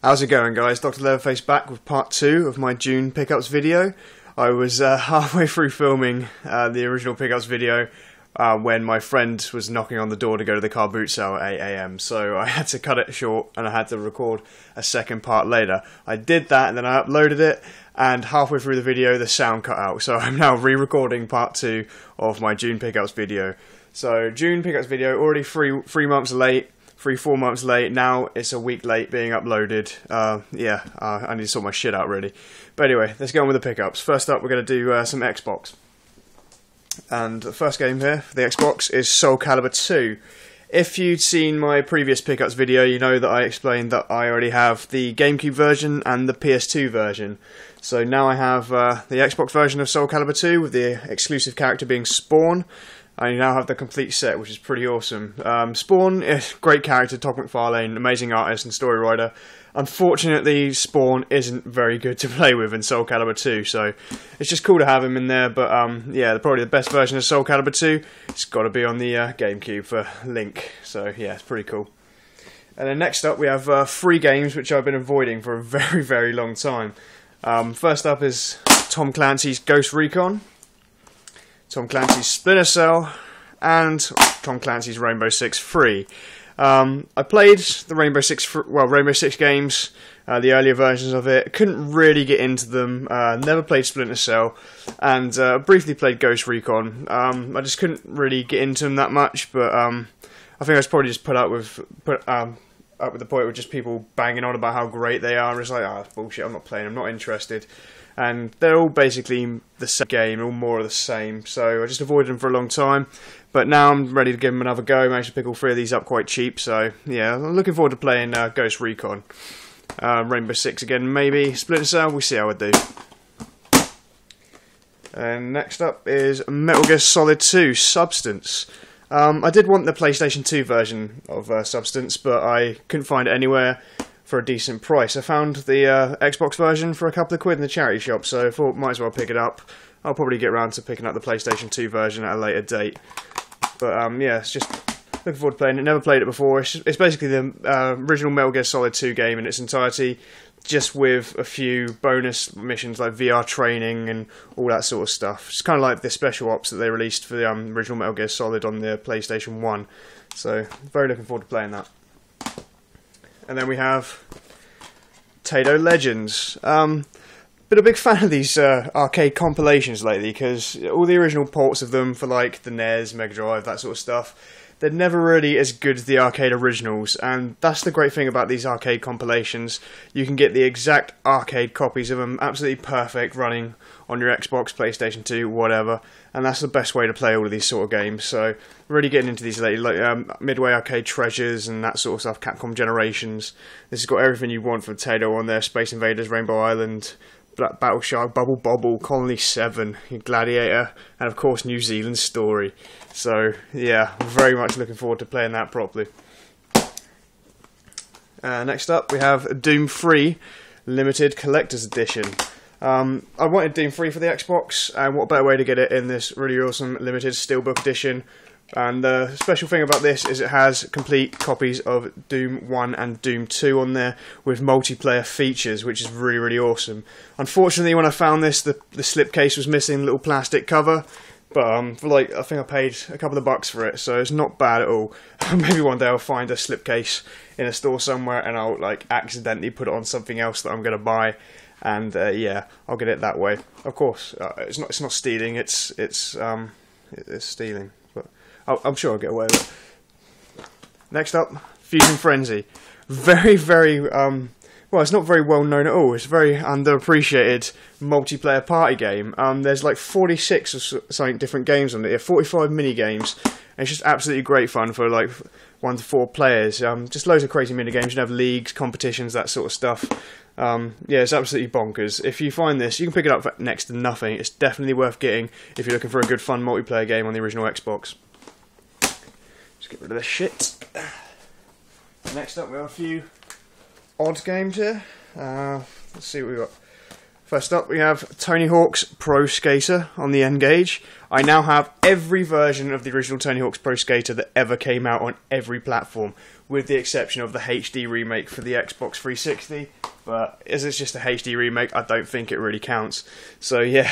How's it going, guys? DrLeatherface back with part 2 of my June pickups video. I was halfway through filming the original pickups video when my friend was knocking on the door to go to the car boot sale at 8 AM, so I had to cut it short and I had to record a second part later. I did that and then I uploaded it, and halfway through the video the sound cut out, so I'm now re-recording part 2 of my June pickups video. So June pickups video already 3 months late. 3-4 months late. Now it's a week late being uploaded. I need to sort my shit out really. But anyway, let's get on with the pickups. First up, we're going to do some Xbox. And the first game here for the Xbox is Soul Calibur 2. If you'd seen my previous pickups video, you know that I explained that I already have the GameCube version and the PS2 version. So now I have the Xbox version of Soul Calibur 2 with the exclusive character being Spawn. I now have the complete set, which is pretty awesome. Spawn is great character, Todd McFarlane, amazing artist and story writer. Unfortunately, Spawn isn't very good to play with in Soul Calibur 2, so it's just cool to have him in there. But yeah, probably the best version of Soul Calibur 2, it's got to be on the GameCube for Link. So yeah, it's pretty cool. And then next up, we have 3 games which I've been avoiding for a very, very long time. First up is Tom Clancy's Ghost Recon, Tom Clancy's Splinter Cell, and Tom Clancy's Rainbow Six Free. I played the Rainbow Six games, the earlier versions of it. Couldn't really get into them. Never played Splinter Cell, and briefly played Ghost Recon. I just couldn't really get into them that much, but I think I was probably just put up with the point with just people banging on about how great they are. It's like, that's bullshit. I'm not playing. I'm not interested. And they're all basically the same game, all more of the same, so I just avoided them for a long time, but now I'm ready to give them another go. I managed to pick all 3 of these up quite cheap, so yeah, I'm looking forward to playing Ghost Recon. Rainbow Six again, maybe. Splinter Cell, we'll see how I do. And next up is Metal Gear Solid 2 Substance. I did want the PlayStation 2 version of Substance, but I couldn't find it anywhere for a decent price. I found the Xbox version for a couple of quid in the charity shop, so I thought might as well pick it up. I'll probably get around to picking up the PlayStation 2 version at a later date. But yeah, it's just looking forward to playing it. Never played it before. It's basically the original Metal Gear Solid 2 game in its entirety, just with a few bonus missions like VR training and all that sort of stuff. It's kind of like the special ops that they released for the original Metal Gear Solid on the PlayStation 1. So very looking forward to playing that. And then we have Tato Legends. Been a big fan of these arcade compilations lately, because all the original ports of them for like the NES, Mega Drive, that sort of stuff, they're never really as good as the arcade originals, and that's the great thing about these arcade compilations. You can get the exact arcade copies of them, absolutely perfect, running on your Xbox, PlayStation 2, whatever, and that's the best way to play all of these sort of games. So really getting into these lately, like Midway Arcade Treasures and that sort of stuff, Capcom Generations. This has got everything you want from Tato on there: Space Invaders, Rainbow Island, Black Battle Shark, Bubble Bobble, Colony 7, Gladiator, and of course New Zealand Story. So yeah, very much looking forward to playing that properly. Next up we have Doom 3 Limited Collector's Edition. I wanted Doom 3 for the Xbox, and what better way to get it in this really awesome limited steelbook edition. And the special thing about this is it has complete copies of Doom 1 and Doom 2 on there with multiplayer features, which is really, really awesome. Unfortunately, when I found this, the slipcase was missing, the little plastic cover. But for like, I think I paid a couple of bucks for it, so it's not bad at all. Maybe one day I'll find a slipcase in a store somewhere and I'll like accidentally put it on something else that I'm going to buy. And yeah, I'll get it that way. Of course, it's not stealing. It's stealing. But I'm sure I'll get away with it. Next up, Fusion Frenzy. Very, very well, it's not very well known at all. It's a very underappreciated multiplayer party game. There's like 46 or something different games on it. 45 mini games. And it's just absolutely great fun for like 1 to 4 players. Just loads of crazy mini games. You can have leagues, competitions, that sort of stuff. Yeah, it's absolutely bonkers. If you find this, you can pick it up for next to nothing. It's definitely worth getting if you're looking for a good fun multiplayer game on the original Xbox. Just get rid of this shit. Next up we have a few odd games here. Let's see what we've got. First up, we have Tony Hawk's Pro Skater on the N-Gage. I now have every version of the original Tony Hawk's Pro Skater that ever came out on every platform, with the exception of the HD remake for the Xbox 360. But as it's just a HD remake, I don't think it really counts. So yeah,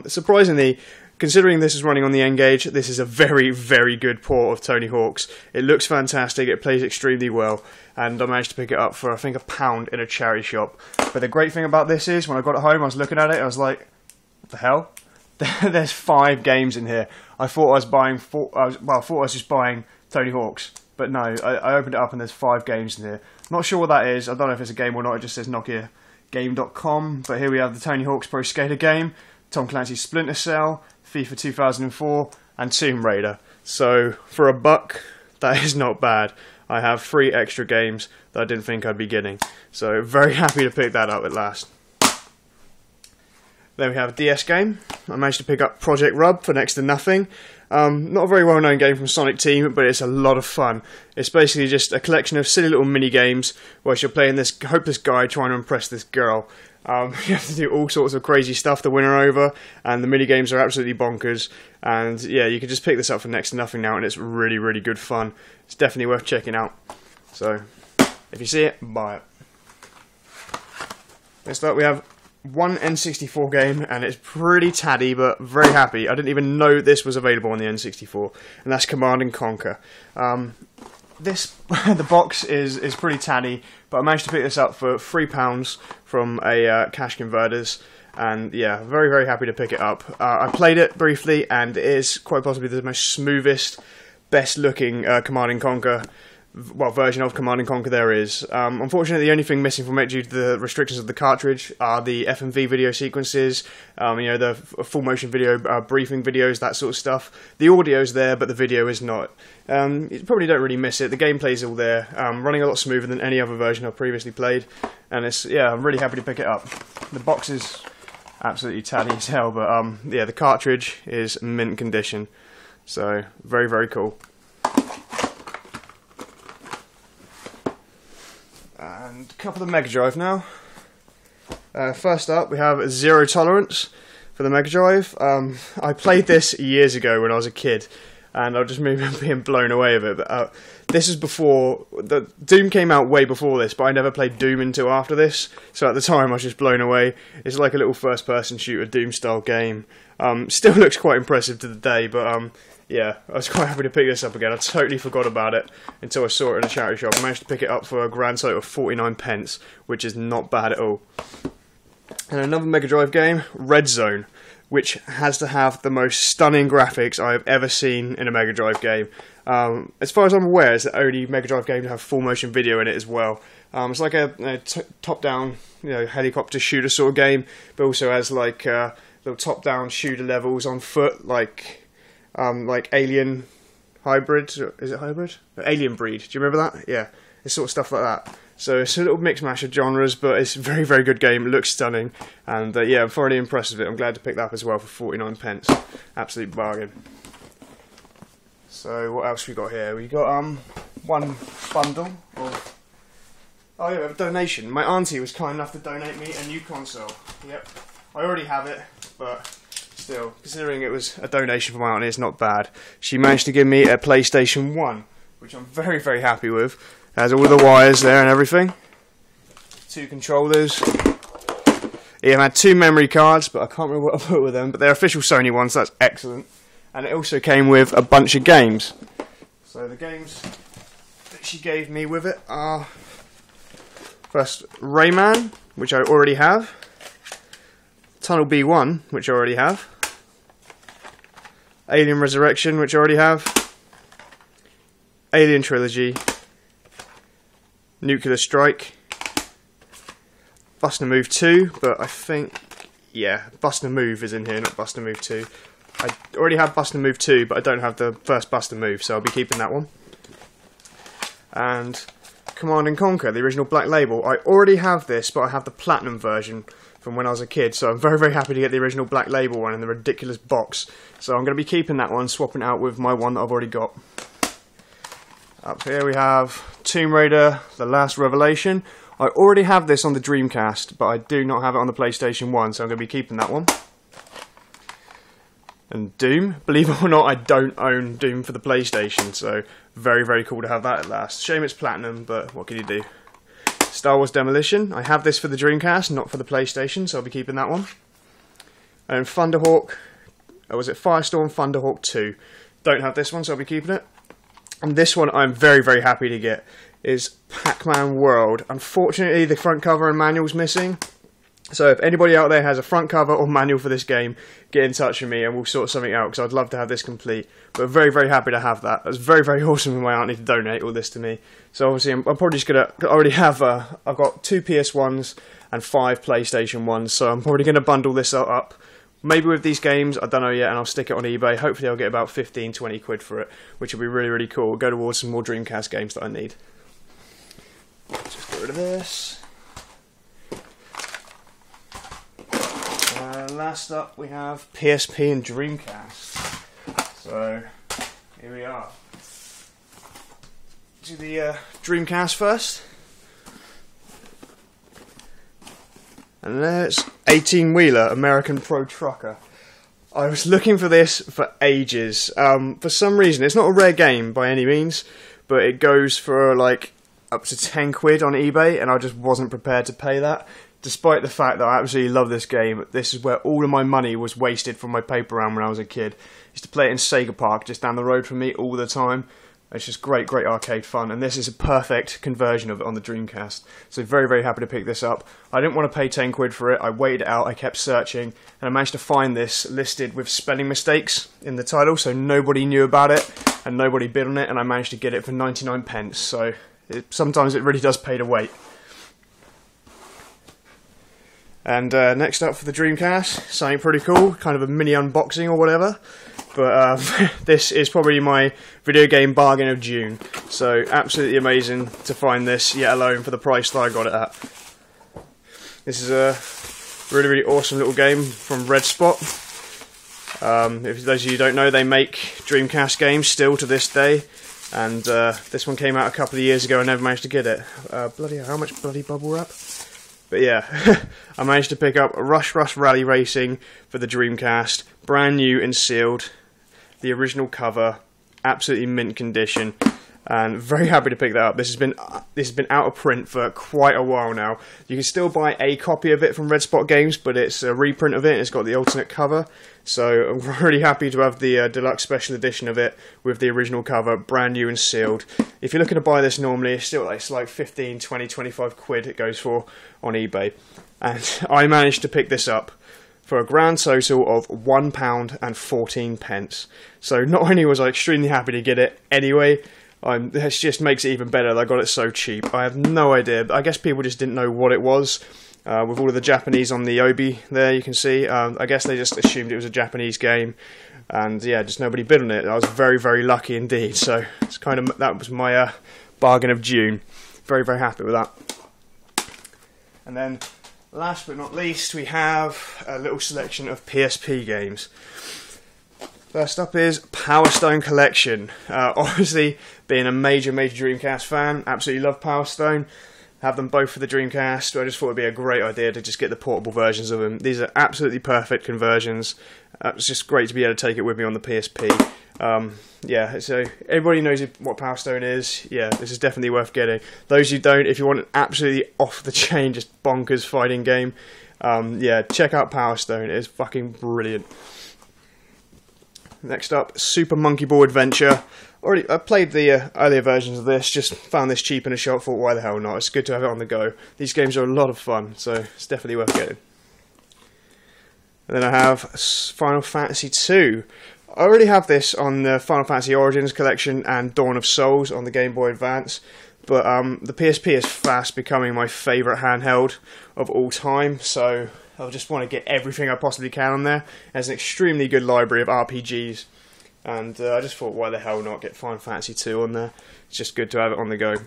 surprisingly, considering this is running on the N-Gage, this is a very, very good port of Tony Hawk's. It looks fantastic, it plays extremely well, and I managed to pick it up for, I think, £1 in a charity shop. But the great thing about this is, when I got it home, I was looking at it, I was like, what the hell? There's 5 games in here. I thought I was buying I thought I was just buying Tony Hawk's, but no, I opened it up and there's 5 games in here. Not sure what that is, I don't know if it's a game or not, it just says NokiaGame.com, but here we have the Tony Hawk's Pro Skater game, Tom Clancy's Splinter Cell, FIFA 2004, and Tomb Raider. So, for $1, that is not bad. I have 3 extra games that I didn't think I'd be getting. So, very happy to pick that up at last. Then we have a DS game. I managed to pick up Project Rub for next to nothing. Not a very well-known game from Sonic Team, but it's a lot of fun. It's basically just a collection of silly little mini-games whilst you're playing this hopeless guy trying to impress this girl. You have to do all sorts of crazy stuff to win her over, and the mini-games are absolutely bonkers. And yeah, you can just pick this up for next to nothing now, and it's really, really good fun. It's definitely worth checking out. So, if you see it, buy it. Next up we have one N64 game, and it's pretty tatty, but very happy. I didn't even know this was available on the N64, and that's Command & Conquer. The box is pretty tatty, but I managed to pick this up for £3 from a Cash Converters, and yeah, very, very happy to pick it up. I played it briefly, and it is quite possibly the most smoothest, best looking Command & Conquer version of Command & Conquer there is. Unfortunately, the only thing missing from it due to the restrictions of the cartridge are the FMV video sequences, the full motion video, briefing videos, that sort of stuff. The audio's there, but the video is not. You probably don't really miss it. The gameplay's all there, running a lot smoother than any other version I've previously played, and I'm really happy to pick it up. The box is absolutely tatty as hell, but yeah, the cartridge is mint condition, so very, very cool. And a couple of Mega Drive now. First up, we have Zero Tolerance for the Mega Drive. I played this years ago when I was a kid, and I just remember being blown away with it. But this is before Doom came out, way before this, but I never played Doom until after this. So at the time, I was just blown away. It's like a little first-person shooter Doom-style game. Still looks quite impressive to the day, but yeah, I was quite happy to pick this up again. I totally forgot about it until I saw it in a charity shop. I managed to pick it up for a grand total of 49p, which is not bad at all. And another Mega Drive game, Red Zone, which has to have the most stunning graphics I have ever seen in a Mega Drive game. As far as I'm aware, it's the only Mega Drive game to have full motion video in it as well. It's like a top-down, helicopter shooter sort of game, but also has like little top-down shooter levels on foot, like Alien Hybrid. Is it Hybrid? Alien Breed. Do you remember that? Yeah, it's sort of stuff like that. So it's a little mix mash of genres, but it's a very, very good game. It looks stunning, and yeah, I'm thoroughly impressed with it. I'm glad to pick that up as well for 49p. Absolute bargain. So what else we got here? We got one bundle of. Oh yeah, we have a donation. My auntie was kind enough to donate me a new console. Yep, I already have it, but still, considering it was a donation from my auntie, it's not bad. She managed to give me a PlayStation 1, which I'm very, very happy with. It has all the wires there and everything. 2 controllers. It had 2 memory cards, but I can't remember what I put with them. But they're official Sony ones, so that's excellent. And it also came with a bunch of games. So the games that she gave me with it are first Rayman, which I already have. Tunnel B1, which I already have. Alien Resurrection, which I already have. Alien Trilogy. Nuclear Strike. Bust and Move 2, but I think, yeah, Bust and Move is in here, not Bust and Move 2. I already have Bust and Move 2, but I don't have the first Bust and Move, so I'll be keeping that one. And Command & Conquer, the original Black Label. I already have this, but I have the Platinum version from when I was a kid, so I'm very, very happy to get the original Black Label one in the ridiculous box. So I'm going to be keeping that one, swapping it out with my one that I've already got. Up here we have Tomb Raider, The Last Revelation. I already have this on the Dreamcast, but I do not have it on the PlayStation 1, so I'm going to be keeping that one. And Doom, believe it or not, I don't own Doom for the PlayStation, so very, very cool to have that at last. Shame it's platinum, but what can you do? Star Wars Demolition, I have this for the Dreamcast, not for the PlayStation, so I'll be keeping that one. And Thunderhawk, or was it Firestorm Thunderhawk 2? Don't have this one, so I'll be keeping it. And this one I'm very, very happy to get is Pac-Man World. Unfortunately, the front cover and manual's missing. So if anybody out there has a front cover or manual for this game, get in touch with me and we'll sort something out, because I'd love to have this complete. But very, very happy to have that. It was very, very awesome of my auntie to donate all this to me. So obviously I'm probably just going to, I already have, I've got 2 PS1s and 5 PlayStation 1s, so I'm probably going to bundle this up. Maybe with these games, I don't know yet, and I'll stick it on eBay. Hopefully I'll get about 15-20 quid for it, which will be really, really cool. We'll go towards some more Dreamcast games that I need. Just get rid of this. Last up we have PSP and Dreamcast. So, here we are. Do the Dreamcast first. And there's 18-wheeler American Pro Trucker. I was looking for this for ages. For some reason, it's not a rare game by any means, but it goes for like up to 10 quid on eBay, and I just wasn't prepared to pay that. Despite the fact that I absolutely love this game, this is where all of my money was wasted from my paper round when I was a kid. I used to play it in Sega Park, just down the road from me all the time. It's just great, great arcade fun, and this is a perfect conversion of it on the Dreamcast. So very, very happy to pick this up. I didn't want to pay 10 quid for it. I waited it out, I kept searching, and I managed to find this listed with spelling mistakes in the title, so nobody knew about it, and nobody bid on it, and I managed to get it for 99 pence. So sometimes it really does pay to wait. And next up for the Dreamcast, something pretty cool, kind of a mini unboxing or whatever. But this is probably my video game bargain of June. So absolutely amazing to find this, yet alone for the price that I got it at. This is a really, really awesome little game from Red Spot. If those of you who don't know, they make Dreamcast games still to this day. And this one came out a couple of years ago. I never managed to get it. Bloody hell, how much bloody bubble wrap? But yeah, I managed to pick up Rush Rush Rally Racing for the Dreamcast, brand new and sealed, the original cover, absolutely mint condition, and very happy to pick that up. This has been out of print for quite a while now. You can still buy a copy of it from Red Spot Games, but it's a reprint of it. It's got the alternate cover, so I'm really happy to have the deluxe special edition of it with the original cover, brand new and sealed. If you're looking to buy this normally, it's like 15, 20, 25 quid it goes for on eBay. And I managed to pick this up for a grand total of £1.14. So not only was I extremely happy to get it anyway, this just makes it even better that I got it so cheap. I have no idea. I guess people just didn't know what it was. With all of the Japanese on the obi there, you can see. I guess they just assumed it was a Japanese game. And yeah, just nobody bid on it. I was very, very lucky indeed. So it's kind of, that was my bargain of June. Very, very happy with that. And then, last but not least, we have a little selection of PSP games. First up is Power Stone Collection. Obviously, being a major, major Dreamcast fan, absolutely love Power Stone. Have them both for the Dreamcast. I just thought it would be a great idea to just get the portable versions of them. These are absolutely perfect conversions. It's just great to be able to take it with me on the PSP. Yeah, so everybody knows what Power Stone is. Yeah, this is definitely worth getting. Those who don't, if you want an absolutely off-the-chain, just bonkers fighting game, yeah, check out Power Stone. It is fucking brilliant. Next up, Super Monkey Ball Adventure. I played the earlier versions of this, just found this cheap in a shop, thought why the hell not, it's good to have it on the go. These games are a lot of fun, so it's definitely worth getting. And then I have Final Fantasy II. I already have this on the Final Fantasy Origins collection and Dawn of Souls on the Game Boy Advance, but the PSP is fast becoming my favourite handheld of all time, so I just want to get everything I possibly can on there. It has an extremely good library of RPGs, and I just thought, why the hell not get Final Fantasy II on there? It's just good to have it on the go.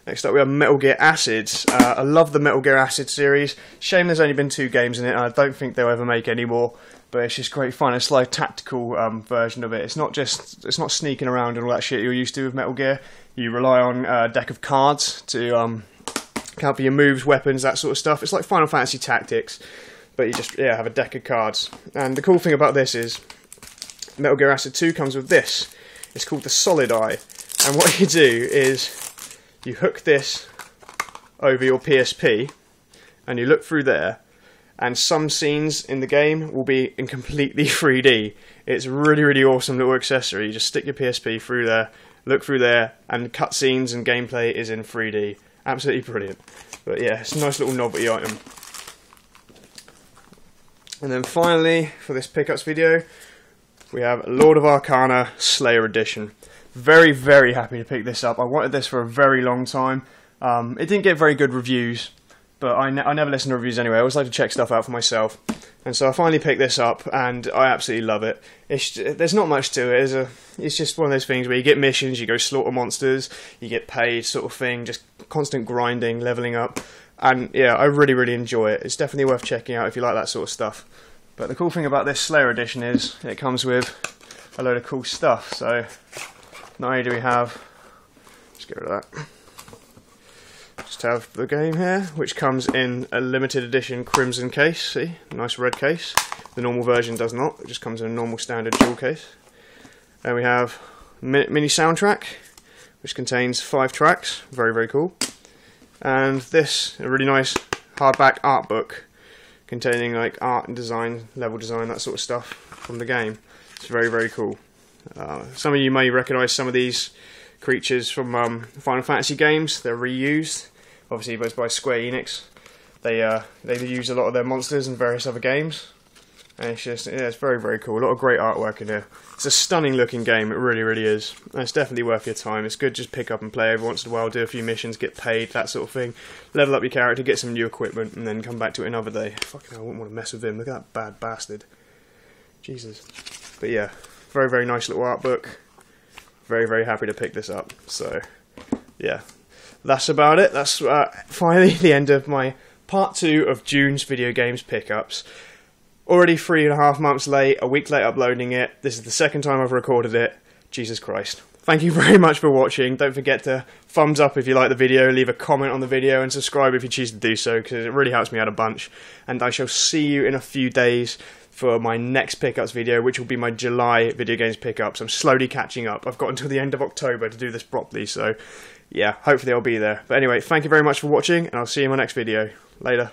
Next up we have Metal Gear Acid. I love the Metal Gear Acid series. Shame there's only been 2 games in it, and I don't think they'll ever make any more. but it's just great fun. It's like a tactical version of it. It's not sneaking around and all that shit you're used to with Metal Gear. You rely on a deck of cards to account for your moves, weapons, that sort of stuff. It's like Final Fantasy Tactics, but you just have a deck of cards. And the cool thing about this is Metal Gear Acid 2 comes with this. It's called the Solid Eye, and what you do is you hook this over your PSP and you look through there, and some scenes in the game will be in completely 3D. It's a really, really awesome little accessory. You just stick your PSP through there, look through there, and cutscenes and gameplay is in 3D. Absolutely brilliant. But yeah, it's a nice little novelty item. And then finally, for this pickups video, we have Lord of Arcana Slayer Edition. Very, very happy to pick this up. I wanted this for a very long time. It didn't get very good reviews, but I never listen to reviews anyway. I always like to check stuff out for myself. And so I finally picked this up, and I absolutely love it. There's not much to it. It's just one of those things where you get missions, you go slaughter monsters, you get paid sort of thing, just constant grinding, leveling up. And yeah, I really, really enjoy it. It's definitely worth checking out if you like that sort of stuff. But the cool thing about this Slayer Edition is it comes with a load of cool stuff. So not only do we have, let's get rid of that. Just have the game here, which comes in a limited edition crimson case. See, nice red case. The normal version does not. It just comes in a normal standard jewel case. And we have mini soundtrack, which contains 5 tracks. Very, very cool. And this, a really nice hardback art book containing like art and design, level design, that sort of stuff from the game. It's very, very cool. Some of you may recognise some of these creatures from Final Fantasy games. They're reused. Obviously, it was by Square Enix. They use a lot of their monsters in various other games. And it's just, yeah, it's very, very cool. A lot of great artwork in here. It's a stunning looking game, it really, really is. And it's definitely worth your time. It's good to just pick up and play every once in a while, do a few missions, get paid, that sort of thing. Level up your character, get some new equipment, and then come back to it another day. Fucking hell, I wouldn't want to mess with him. Look at that bad bastard. Jesus. But yeah, very, very nice little art book. Very, very happy to pick this up. So, yeah. That's about it. That's finally the end of my part 2 of June's video games pickups. Already 3.5 months late, a week late uploading it. This is the second time I've recorded it. Jesus Christ. Thank you very much for watching. Don't forget to thumbs up if you like the video, leave a comment on the video, and subscribe if you choose to do so, because it really helps me out a bunch. And I shall see you in a few days for my next pickups video, which will be my July video games pickups. I'm slowly catching up. I've got until the end of October to do this properly, so yeah, hopefully I'll be there. But anyway, thank you very much for watching, and I'll see you in my next video. Later.